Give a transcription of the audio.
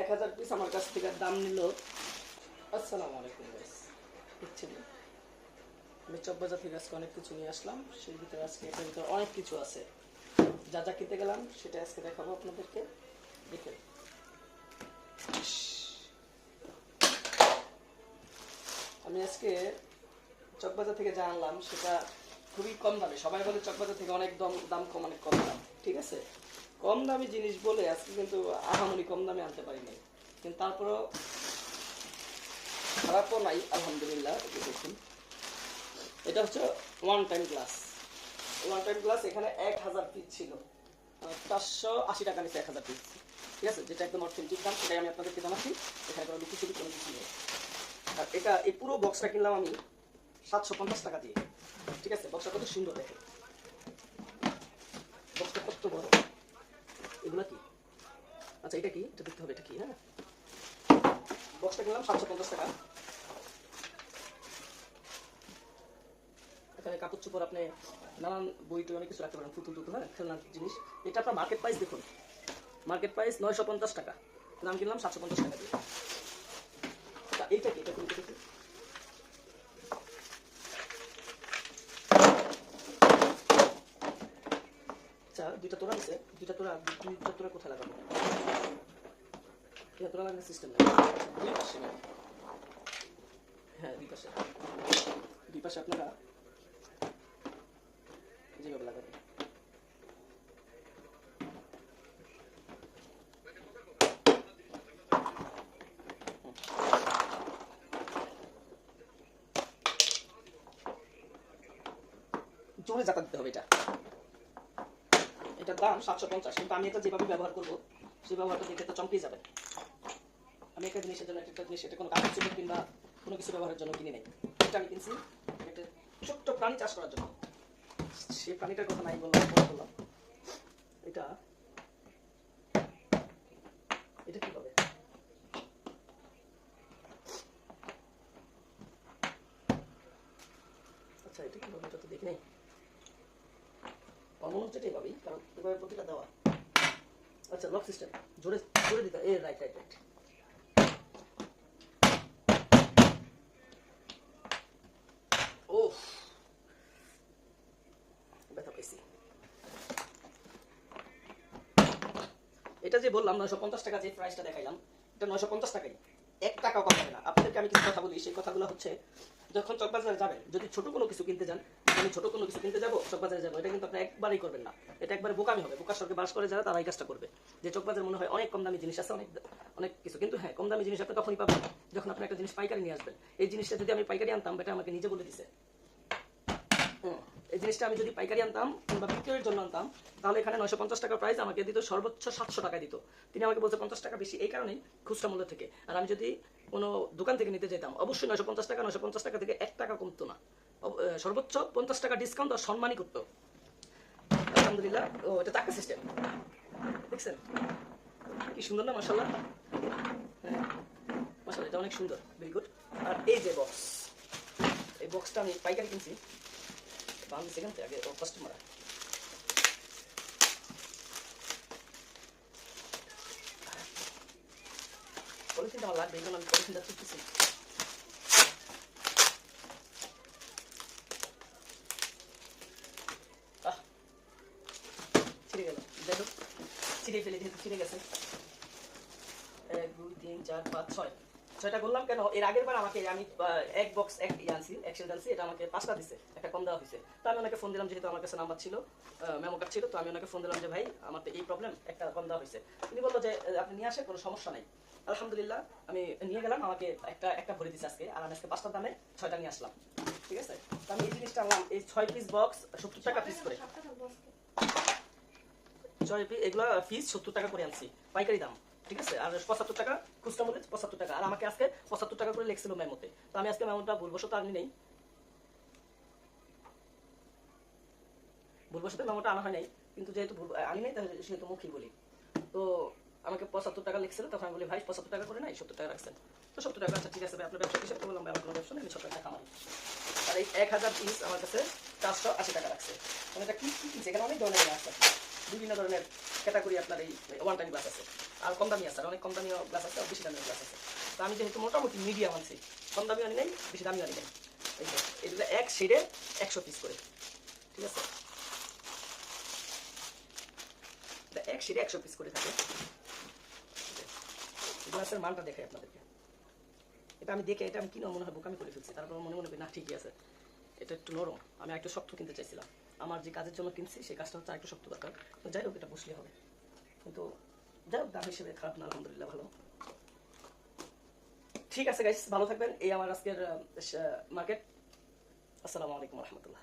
1000 piece আমার কাছ থেকে দাম নিল। আসসালামু আলাইকুম গাইস, দেখছেন আমি চকবাজার থেকে আজকে অনেক কিছু নিয়ে আসলাম। সেই ভিতরে আজকে এটার ভিতরে অনেক কিছু আছে, যা যা কিনতে গেলাম সেটা আজকে দেখাবো আপনাদেরকে। দেখেন আমি আজকে চকবাজার থেকে যা আনলাম সেটা খুবই কম দামে। সবাই বলে চকবাজার থেকে অনেক দাম কম, অনেক কম দাম, ঠিক আছে। কম দামি জিনিস বলে আজকে কিন্তু আহামরি কম দামে আনতে পারিনি, কিন্তু তারপরও খারাপও নাই আলহামদুলিল্লাহ। দেখুন এটা হচ্ছে one time glass. One time glass এখানে 1000 পিস ছিল, 480 টাকা নিচ্ছে 1000 পিস, ঠিক আছে। যেটা একদম অথেন্টিক দাম সেটাই আমি আপনাদেরকে জানাচ্ছি, এখানে কোনো লুকিয়ে কোনো কিছু নেই। আর এটা এই পুরো বক্সটা কিনলাম আমি 750 টাকা দিয়ে, ঠিক আছে। বক্সটা কত সুন্দর, দেখে বক্সটা কত বড়। এগুলো কি, আচ্ছা এটা কি, এটা দেখতে হবে এটা কি। হ্যাঁ, বক্সটা কিনলাম 750 টাকা। এখানে কাপড় চোপড়, আপনি নানান বই টই অনেক কিছু রাখতে পারেন, পুতুল টুতুল, হ্যাঁ, খেলনার জিনিস। এটা আপনার মার্কেট প্রাইস দেখুন, মার্কেট প্রাইস 950 টাকা, দাম কিনলাম 750 টাকা দিয়ে। এইটা কি, এটা খুলতে দেখি। আচ্ছা দুইটা তোরা আছে, দুইটা তোরা কোথায় লাগাবো? এটা তোরা লাগানোর সিস্টেম নেই, দুই পাশে না? হ্যাঁ দুই পাশে আপনারা যেভাবে লাগাবেন। জোরে জাতা দিতে হবে। এটার দাম 750, কিন্তু আমি এটা যেভাবে ব্যবহার করবো সেই ব্যবহারটা দেখে তো চমকেই যাবে। আমি একটা জিনিসের জন্য একটা জিনিস, এটা কোনো কাপড় চোপড় কিংবা কোনো কিছু ব্যবহারের জন্য কিনে নেই। এটা আমি কিনছি একটা ছোট্ট প্রাণী চাষ করার জন্য। সেই প্রাণীটার কথা নাই বললাম। এটা এটা কি হবে? আচ্ছা এটা কি হবে, এটা তো দেখি নেই। মনে হচ্ছে এটাই পাবি, কারণ এভাবে প্রতিটা দেওয়া। আচ্ছা লক সিস্টেম, জোরে জোরে দিতে, এ রাইট। ও ব্যথা পাইছি। এটা যে বললাম 950 টাকা, যে প্রাইসটা দেখাইলাম এটা 950 টাকাই, 1 টাকাও কম হবে না। আপনাদেরকে আমি কিছু কথা বলি, সেই কথাগুলো হচ্ছে যখন চকবাজারে যাবেন, যদি ছোট কোনো কিছু কিনতে যান, আমি ছোট কোনো কিছু কিনতে যাবো, চকবাজারে যাবো, এটা কিন্তু আপনি একবারই করবেন না। এটা একবারে বোকামি হবে। বোকার সঙ্গে বাস করে যারা, তারা এই কাজটা করবে, যে চকবাজার মনে হয় অনেক কম দামি জিনিস আছে, অনেক কিছু। কিন্তু হ্যাঁ, কম দামি জিনিস আপনি তখনই পাবেন যখন আপনি একটা জিনিস পাইকারি নিয়ে আসবেন। এই জিনিসটা যদি আমি পাইকারি আনতাম, এটা আমাকে নিজে বলে দিছে, এই জিনিসটা আমি যদি পাইকারি আনতাম কিংবা বিক্রয়ের জন্য আনতাম, তাহলে এখানে 950 টাকা প্রাইস আমাকে দিত, সর্বোচ্চ 700 টাকা দিত। তিনি আমাকে বলছে 50 টাকা বেশি, এই কারণেই খুচরা মূল্য থেকে। আর আমি যদি কোনো দোকান থেকে নিতে যেতাম, অবশ্যই 950 টাকা থেকে 1 টাকা কমতো না, সর্বোচ্চ 50 টাকা ডিসকাউন্ট আর সম্মানই করতো। আলহামদুলিল্লাহ। ও এটা টাকা সিস্টেম, দেখছেন কি সুন্দর না? মাশাআল্লাহ, হ্যাঁ মাশাআল্লাহ, এটা অনেক সুন্দর, ভেরি গুড। আর এই যে বক্স, এই বক্সটা আমি পাইকারি কিনছি, আমি সেখান থেকে আগে কাস্টমার পলিথিন আমার লাগবে, এই জন্য আমি পলিথিনটা তুলতেছি। ছিঁড়ে গেল, যাই হোক ছিঁড়ে ফেলে, যেহেতু ছিঁড়ে গেছে। 1 2 3 4 5 6 ছয়টা করলাম। কেন, এর আগের বার আমাকে আমি এক বক্স এক আনছি, একশন আনছি, এটা আমাকে 5টা দিছে, একটা কম দেওয়া হয়েছে। তো আমি ওনাকে ফোন দিলাম, যেহেতু আমার কাছে নাম্বার ছিল, মেমো কার্ড ছিল, তো আমি ওনাকে ফোন দিলাম যে ভাই আমার তো এই প্রবলেম, একটা কম দেওয়া হয়েছে। তিনি বললো যে আপনি নিয়ে আসেন, কোনো সমস্যা নাই। আলহামদুলিল্লাহ আমি নিয়ে গেলাম, আমাকে একটা ভরে দিচ্ছে আজকে, আর আমি আজকে 5টার দামে 6টা নিয়ে আসলাম, ঠিক আছে। তো আমি এই জিনিসটা আনলাম, এই 6 পিস বক্স 70 টাকা পিস করে, 6 পিস এগুলো পিস 70 টাকা করে আনছি, পাইকারি দাম, ঠিক আছে। আর 75 টাকা খুচরা মূল্য, 75 টাকা। আর আমাকে আজকে 75 টাকা করে লিখছিল মেমোতে, তো আমি আজকে মেমোটা ভুলবশত আনি নেই, ভুলবশত মেমোটা আনা হয় নাই, কিন্তু যেহেতু আনি নাই তাহলে সেহেতু মুখেই বলি। তো আমাকে 75 টাকা লিখছিল, তখন আমি বলি ভাই 75 টাকা করে নাই, 70 টাকা রাখছেন। তো 70 টাকা, আচ্ছা ঠিক আছে ভাই, আপনার ব্যবসা হিসেবে বললাম ভাই আমার কোনো ব্যবসা নেই, আমি 70 টাকা কামাই। আর এই 1000 পিস আমার কাছে 480 টাকা রাখছে। মানে এটা কি কিনছে, এখানে অনেক ধরনের আছে। বিভিন্ন ধরনের ক্যাটাগরি আপনার এই ওয়ান টাইম গ্লাস আছে, আর কম দামি আছে, আর অনেক কম দামিও গ্লাস আছে, আর বেশি দামিও গ্লাস আছে। তো আমি যেহেতু মোটামুটি মিডিয়াম আনছি, কম দামিও আনি নাই, বেশি দামিও আনি নাই। এই যে এগুলো এক শেডে 100 পিস করে, ঠিক আছে, এক শেডে 100 পিস করে থাকে। গ্লাসের মানটা দেখাই আপনাদেরকে। এটা আমি দেখে এটা আমি কিনে মনে হয় বোকামি করে ফেলছি, তারপর মনে মনে করি না ঠিকই আছে, এটা একটু নরম, আমি একটু শক্ত কিনতে চাইছিলাম। আমার যে কাজের জন্য কিনছি সেই কাজটা হচ্ছে একটু শক্ত দরকার। তো যাই হোক, এটা বসলে হবে, কিন্তু যাই হোক দাম হিসেবে খারাপ না, আলহামদুলিল্লাহ ভালো। ঠিক আছে গাইস, ভালো থাকবেন। এই আমার আজকের মার্কেট। আসসালামু আলাইকুম রহমতুল্লাহ।